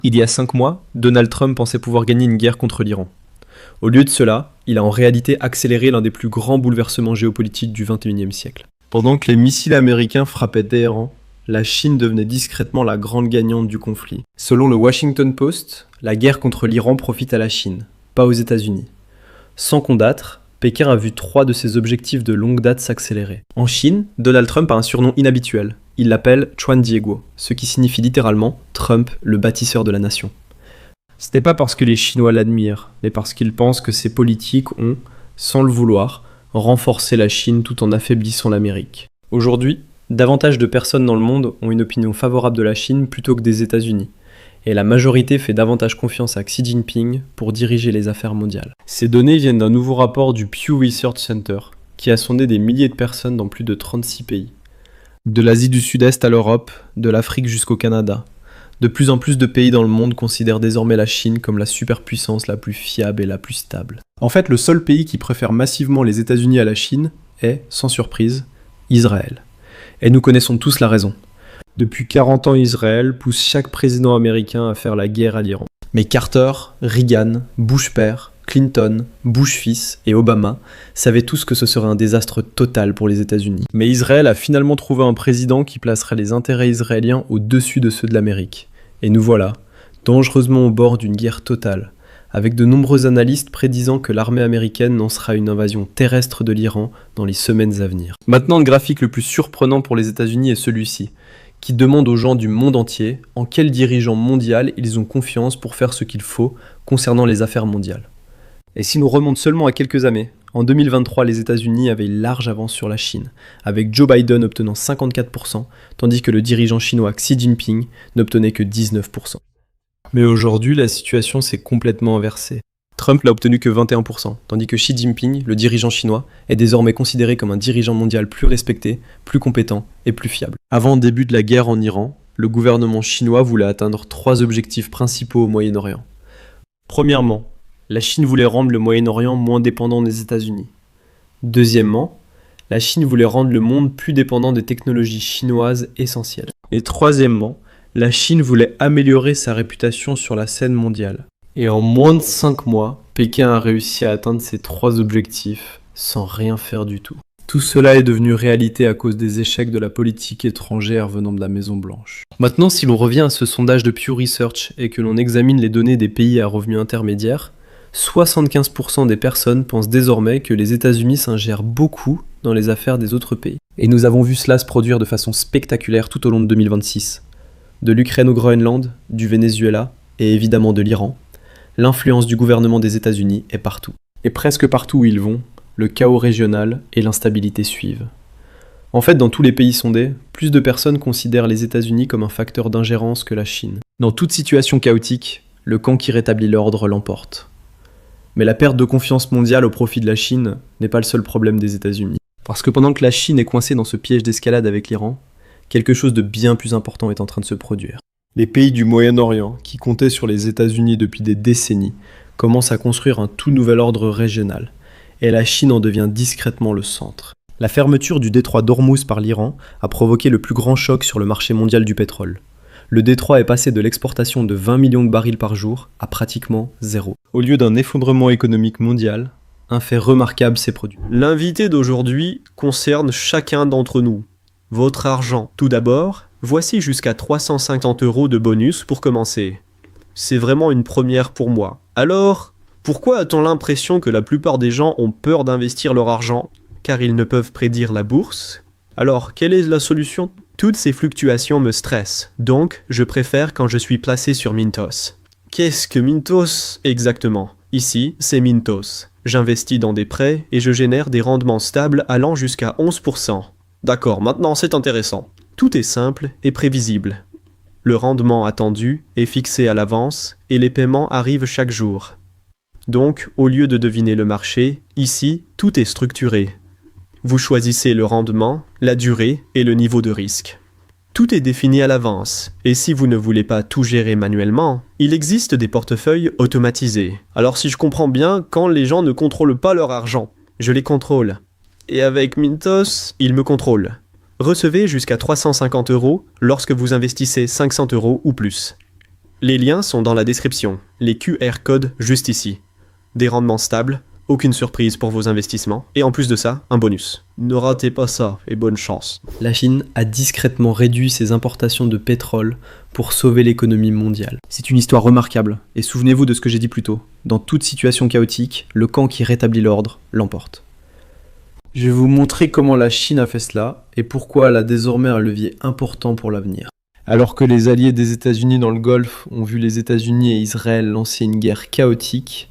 Il y a 5 mois, Donald Trump pensait pouvoir gagner une guerre contre l'Iran. Au lieu de cela, il a en réalité accéléré l'un des plus grands bouleversements géopolitiques du XXIe siècle. Pendant que les missiles américains frappaient Téhéran, la Chine devenait discrètement la grande gagnante du conflit. Selon le Washington Post, la guerre contre l'Iran profite à la Chine, pas aux États-Unis. Sans combattre, Pékin a vu 3 de ses objectifs de longue date s'accélérer. En Chine, Donald Trump a un surnom inhabituel. Il l'appelle Chuan Diego, ce qui signifie littéralement Trump, le bâtisseur de la nation. Ce n'est pas parce que les Chinois l'admirent, mais parce qu'ils pensent que ces politiques ont, sans le vouloir, renforcé la Chine tout en affaiblissant l'Amérique. Aujourd'hui, davantage de personnes dans le monde ont une opinion favorable de la Chine plutôt que des États-Unis, et la majorité fait davantage confiance à Xi Jinping pour diriger les affaires mondiales. Ces données viennent d'un nouveau rapport du Pew Research Center, qui a sondé des milliers de personnes dans plus de 36 pays. De l'Asie du Sud-Est à l'Europe, de l'Afrique jusqu'au Canada. De plus en plus de pays dans le monde considèrent désormais la Chine comme la superpuissance la plus fiable et la plus stable. En fait, le seul pays qui préfère massivement les États-Unis à la Chine est, sans surprise, Israël. Et nous connaissons tous la raison. Depuis 40 ans, Israël pousse chaque président américain à faire la guerre à l'Iran. Mais Carter, Reagan, Bush père, Clinton, Bush fils et Obama savaient tous que ce serait un désastre total pour les États-Unis. Mais Israël a finalement trouvé un président qui placerait les intérêts israéliens au-dessus de ceux de l'Amérique. Et nous voilà, dangereusement au bord d'une guerre totale, avec de nombreux analystes prédisant que l'armée américaine lancera une invasion terrestre de l'Iran dans les semaines à venir. Maintenant, le graphique le plus surprenant pour les États-Unis est celui-ci, qui demande aux gens du monde entier en quel dirigeant mondial ils ont confiance pour faire ce qu'il faut concernant les affaires mondiales. Et si nous remontons seulement à quelques années, en 2023, les États-Unis avaient une large avance sur la Chine, avec Joe Biden obtenant 54%, tandis que le dirigeant chinois Xi Jinping n'obtenait que 19%. Mais aujourd'hui, la situation s'est complètement inversée. Trump n'a obtenu que 21%, tandis que Xi Jinping, le dirigeant chinois, est désormais considéré comme un dirigeant mondial plus respecté, plus compétent et plus fiable. Avant le début de la guerre en Iran, le gouvernement chinois voulait atteindre 3 objectifs principaux au Moyen-Orient. Premièrement, la Chine voulait rendre le Moyen-Orient moins dépendant des États-Unis. Deuxièmement, la Chine voulait rendre le monde plus dépendant des technologies chinoises essentielles. Et troisièmement, la Chine voulait améliorer sa réputation sur la scène mondiale. Et en moins de 5 mois, Pékin a réussi à atteindre ces 3 objectifs sans rien faire du tout. Tout cela est devenu réalité à cause des échecs de la politique étrangère venant de la Maison-Blanche. Maintenant, si l'on revient à ce sondage de Pew Research et que l'on examine les données des pays à revenus intermédiaires, 75% des personnes pensent désormais que les États-Unis s'ingèrent beaucoup dans les affaires des autres pays. Et nous avons vu cela se produire de façon spectaculaire tout au long de 2026. De l'Ukraine au Groenland, du Venezuela et évidemment de l'Iran, l'influence du gouvernement des États-Unis est partout. Et presque partout où ils vont, le chaos régional et l'instabilité suivent. En fait, dans tous les pays sondés, plus de personnes considèrent les États-Unis comme un facteur d'ingérence que la Chine. Dans toute situation chaotique, le camp qui rétablit l'ordre l'emporte. Mais la perte de confiance mondiale au profit de la Chine n'est pas le seul problème des États-Unis. Parce que pendant que la Chine est coincée dans ce piège d'escalade avec l'Iran, quelque chose de bien plus important est en train de se produire. Les pays du Moyen-Orient, qui comptaient sur les États-Unis depuis des décennies, commencent à construire un tout nouvel ordre régional, et la Chine en devient discrètement le centre. La fermeture du détroit d'Ormuz par l'Iran a provoqué le plus grand choc sur le marché mondial du pétrole. Le détroit est passé de l'exportation de 20 millions de barils par jour à pratiquement zéro. Au lieu d'un effondrement économique mondial, un fait remarquable s'est produit. L'invité d'aujourd'hui concerne chacun d'entre nous. Votre argent. Tout d'abord, voici jusqu'à 350 € de bonus pour commencer. C'est vraiment une première pour moi. Alors, pourquoi a-t-on l'impression que la plupart des gens ont peur d'investir leur argent, car ils ne peuvent prédire la bourse? Alors, quelle est la solution? Toutes ces fluctuations me stressent, donc je préfère quand je suis placé sur Mintos. Qu'est-ce que Mintos exactement? Ici, c'est Mintos. J'investis dans des prêts et je génère des rendements stables allant jusqu'à 11%. D'accord, maintenant c'est intéressant. Tout est simple et prévisible. Le rendement attendu est fixé à l'avance et les paiements arrivent chaque jour. Donc, au lieu de deviner le marché, ici, tout est structuré. Vous choisissez le rendement, la durée et le niveau de risque. Tout est défini à l'avance, et si vous ne voulez pas tout gérer manuellement, il existe des portefeuilles automatisés. Alors si je comprends bien, quand les gens ne contrôlent pas leur argent, je les contrôle. Et avec Mintos, ils me contrôlent. Recevez jusqu'à 350 € lorsque vous investissez 500 € ou plus. Les liens sont dans la description, les QR codes juste ici. Des rendements stables, aucune surprise pour vos investissements, et en plus de ça, un bonus. Ne ratez pas ça, et bonne chance. La Chine a discrètement réduit ses importations de pétrole pour sauver l'économie mondiale. C'est une histoire remarquable, et souvenez-vous de ce que j'ai dit plus tôt. Dans toute situation chaotique, le camp qui rétablit l'ordre l'emporte. Je vais vous montrer comment la Chine a fait cela, et pourquoi elle a désormais un levier important pour l'avenir. Alors que les alliés des États-Unis dans le Golfe ont vu les États-Unis et Israël lancer une guerre chaotique,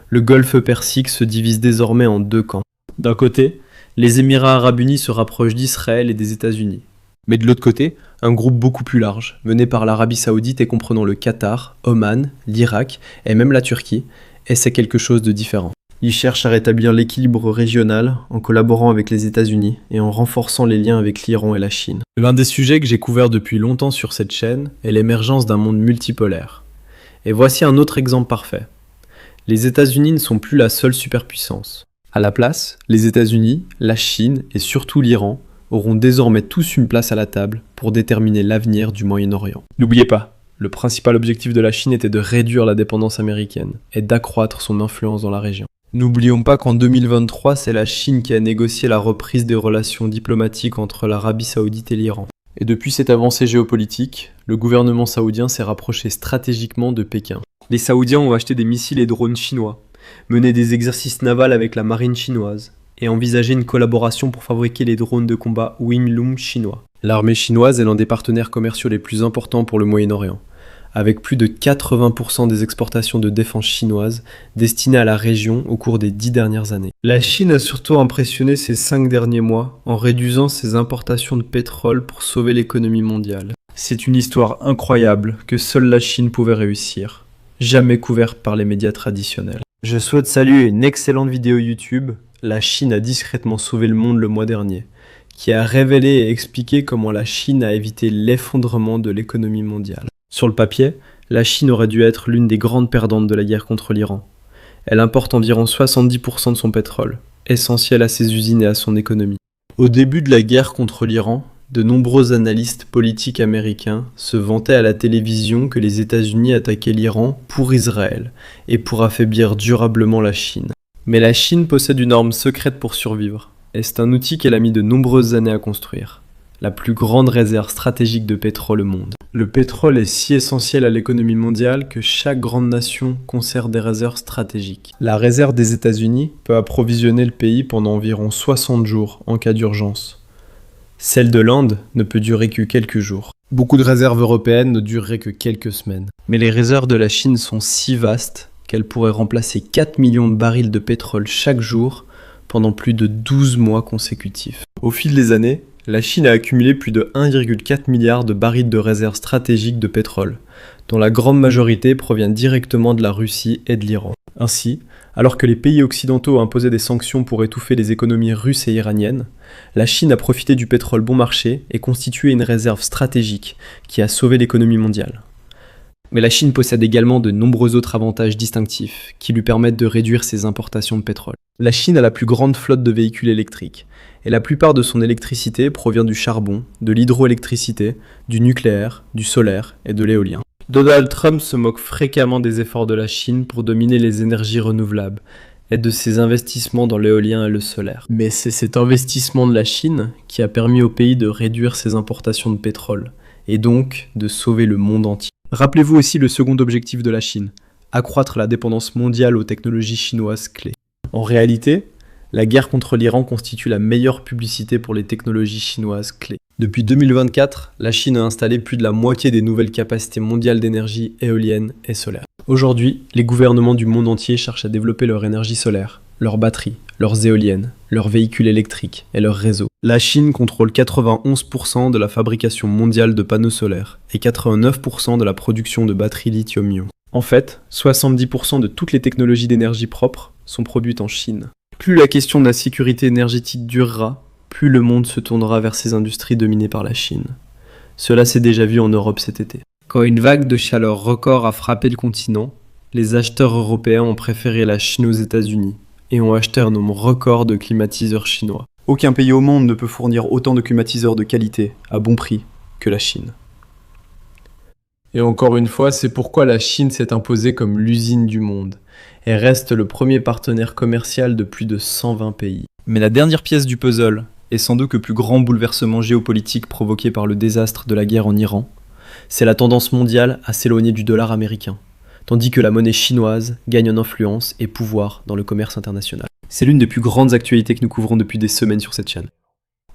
le Golfe Persique se divise désormais en deux camps. D'un côté, les Émirats Arabes Unis se rapprochent d'Israël et des États-Unis. Mais de l'autre côté, un groupe beaucoup plus large, mené par l'Arabie Saoudite et comprenant le Qatar, Oman, l'Irak et même la Turquie, essaie quelque chose de différent. Ils cherchent à rétablir l'équilibre régional en collaborant avec les États-Unis et en renforçant les liens avec l'Iran et la Chine. L'un des sujets que j'ai couvert depuis longtemps sur cette chaîne est l'émergence d'un monde multipolaire. Et voici un autre exemple parfait. Les États-Unis ne sont plus la seule superpuissance. À la place, les États-Unis, la Chine et surtout l'Iran auront désormais tous une place à la table pour déterminer l'avenir du Moyen-Orient. N'oubliez pas, le principal objectif de la Chine était de réduire la dépendance américaine et d'accroître son influence dans la région. N'oublions pas qu'en 2023, c'est la Chine qui a négocié la reprise des relations diplomatiques entre l'Arabie Saoudite et l'Iran. Et depuis cette avancée géopolitique, le gouvernement saoudien s'est rapproché stratégiquement de Pékin. Les Saoudiens ont acheté des missiles et drones chinois, mené des exercices navals avec la marine chinoise, et envisagé une collaboration pour fabriquer les drones de combat Wing-Lung chinois. L'armée chinoise est l'un des partenaires commerciaux les plus importants pour le Moyen-Orient, avec plus de 80% des exportations de défense chinoises destinées à la région au cours des 10 dernières années. La Chine a surtout impressionné ces 5 derniers mois en réduisant ses importations de pétrole pour sauver l'économie mondiale. C'est une histoire incroyable que seule la Chine pouvait réussir, jamais couverte par les médias traditionnels. Je souhaite saluer une excellente vidéo YouTube, La Chine a discrètement sauvé le monde le mois dernier, qui a révélé et expliqué comment la Chine a évité l'effondrement de l'économie mondiale. Sur le papier, la Chine aurait dû être l'une des grandes perdantes de la guerre contre l'Iran. Elle importe environ 70% de son pétrole, essentiel à ses usines et à son économie. Au début de la guerre contre l'Iran, de nombreux analystes politiques américains se vantaient à la télévision que les États-Unis attaquaient l'Iran pour Israël et pour affaiblir durablement la Chine. Mais la Chine possède une arme secrète pour survivre, et c'est un outil qu'elle a mis de nombreuses années à construire. La plus grande réserve stratégique de pétrole au monde. Le pétrole est si essentiel à l'économie mondiale que chaque grande nation conserve des réserves stratégiques. La réserve des États-Unis peut approvisionner le pays pendant environ 60 jours en cas d'urgence. Celle de l'Inde ne peut durer que quelques jours. Beaucoup de réserves européennes ne dureraient que quelques semaines. Mais les réserves de la Chine sont si vastes qu'elles pourraient remplacer 4 millions de barils de pétrole chaque jour pendant plus de 12 mois consécutifs. Au fil des années, la Chine a accumulé plus de 1,4 milliard de barils de réserves stratégiques de pétrole, dont la grande majorité provient directement de la Russie et de l'Iran. Ainsi, alors que les pays occidentaux imposaient des sanctions pour étouffer les économies russes et iraniennes, la Chine a profité du pétrole bon marché et constitué une réserve stratégique qui a sauvé l'économie mondiale. Mais la Chine possède également de nombreux autres avantages distinctifs qui lui permettent de réduire ses importations de pétrole. La Chine a la plus grande flotte de véhicules électriques, et la plupart de son électricité provient du charbon, de l'hydroélectricité, du nucléaire, du solaire et de l'éolien. Donald Trump se moque fréquemment des efforts de la Chine pour dominer les énergies renouvelables et de ses investissements dans l'éolien et le solaire. Mais c'est cet investissement de la Chine qui a permis au pays de réduire ses importations de pétrole, et donc de sauver le monde entier. Rappelez-vous aussi le second objectif de la Chine, accroître la dépendance mondiale aux technologies chinoises clés. En réalité, la guerre contre l'Iran constitue la meilleure publicité pour les technologies chinoises clés. Depuis 2024, la Chine a installé plus de la moitié des nouvelles capacités mondiales d'énergie éolienne et solaire. Aujourd'hui, les gouvernements du monde entier cherchent à développer leur énergie solaire, leurs batteries, leurs éoliennes, leurs véhicules électriques et leurs réseaux. La Chine contrôle 91% de la fabrication mondiale de panneaux solaires et 89% de la production de batteries lithium-ion. En fait, 70% de toutes les technologies d'énergie propre sont produites en Chine. Plus la question de la sécurité énergétique durera, plus le monde se tournera vers ces industries dominées par la Chine. Cela s'est déjà vu en Europe cet été. Quand une vague de chaleur record a frappé le continent, les acheteurs européens ont préféré la Chine aux États-Unis et ont acheté un nombre record de climatiseurs chinois. Aucun pays au monde ne peut fournir autant de climatiseurs de qualité, à bon prix, que la Chine. Et encore une fois, c'est pourquoi la Chine s'est imposée comme l'usine du monde et reste le premier partenaire commercial de plus de 120 pays. Mais la dernière pièce du puzzle, et sans doute le plus grand bouleversement géopolitique provoqué par le désastre de la guerre en Iran, c'est la tendance mondiale à s'éloigner du dollar américain, tandis que la monnaie chinoise gagne en influence et pouvoir dans le commerce international. C'est l'une des plus grandes actualités que nous couvrons depuis des semaines sur cette chaîne.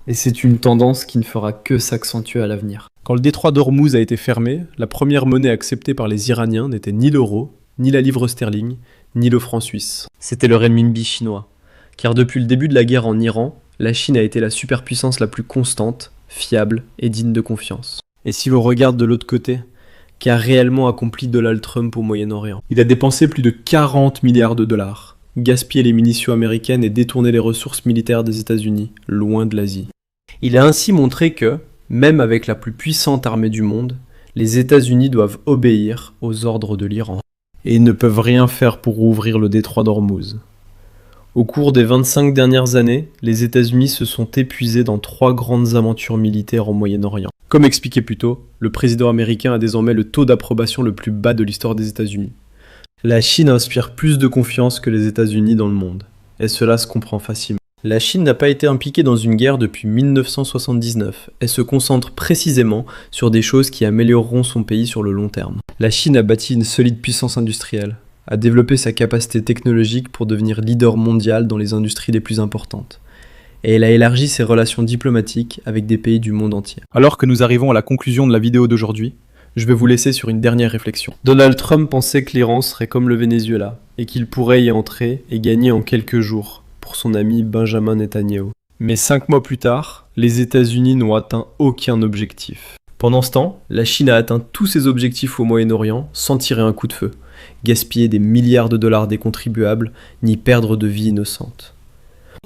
Et c'est une tendance qui ne fera que s'accentuer à l'avenir. Quand le détroit d'Ormuz a été fermé, la première monnaie acceptée par les Iraniens n'était ni l'euro, ni la livre sterling, ni le franc suisse. C'était le renminbi chinois. Car depuis le début de la guerre en Iran, la Chine a été la superpuissance la plus constante, fiable et digne de confiance. Et si l'on regarde de l'autre côté, qu'a réellement accompli Donald Trump au Moyen-Orient? Il a dépensé plus de 40 milliards de dollars, gaspillé les munitions américaines et détourné les ressources militaires des États-Unis, loin de l'Asie. Il a ainsi montré que, même avec la plus puissante armée du monde, les États-Unis doivent obéir aux ordres de l'Iran. Et ils ne peuvent rien faire pour rouvrir le détroit d'Ormuz. Au cours des 25 dernières années, les États-Unis se sont épuisés dans 3 grandes aventures militaires au Moyen-Orient. Comme expliqué plus tôt, le président américain a désormais le taux d'approbation le plus bas de l'histoire des États-Unis. La Chine inspire plus de confiance que les États-Unis dans le monde, et cela se comprend facilement. La Chine n'a pas été impliquée dans une guerre depuis 1979 et se concentre précisément sur des choses qui amélioreront son pays sur le long terme. La Chine a bâti une solide puissance industrielle, a développé sa capacité technologique pour devenir leader mondial dans les industries les plus importantes. Et elle a élargi ses relations diplomatiques avec des pays du monde entier. Alors que nous arrivons à la conclusion de la vidéo d'aujourd'hui, je vais vous laisser sur une dernière réflexion. Donald Trump pensait que l'Iran serait comme le Venezuela et qu'il pourrait y entrer et gagner en quelques jours, pour son ami Benjamin Netanyahu. Mais 5 mois plus tard, les États-Unis n'ont atteint aucun objectif. Pendant ce temps, la Chine a atteint tous ses objectifs au Moyen-Orient sans tirer un coup de feu, gaspiller des milliards de dollars des contribuables, ni perdre de vies innocentes.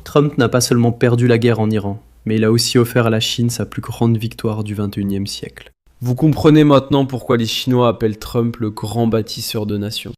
Trump n'a pas seulement perdu la guerre en Iran, mais il a aussi offert à la Chine sa plus grande victoire du XXIe siècle. Vous comprenez maintenant pourquoi les Chinois appellent Trump le grand bâtisseur de nations.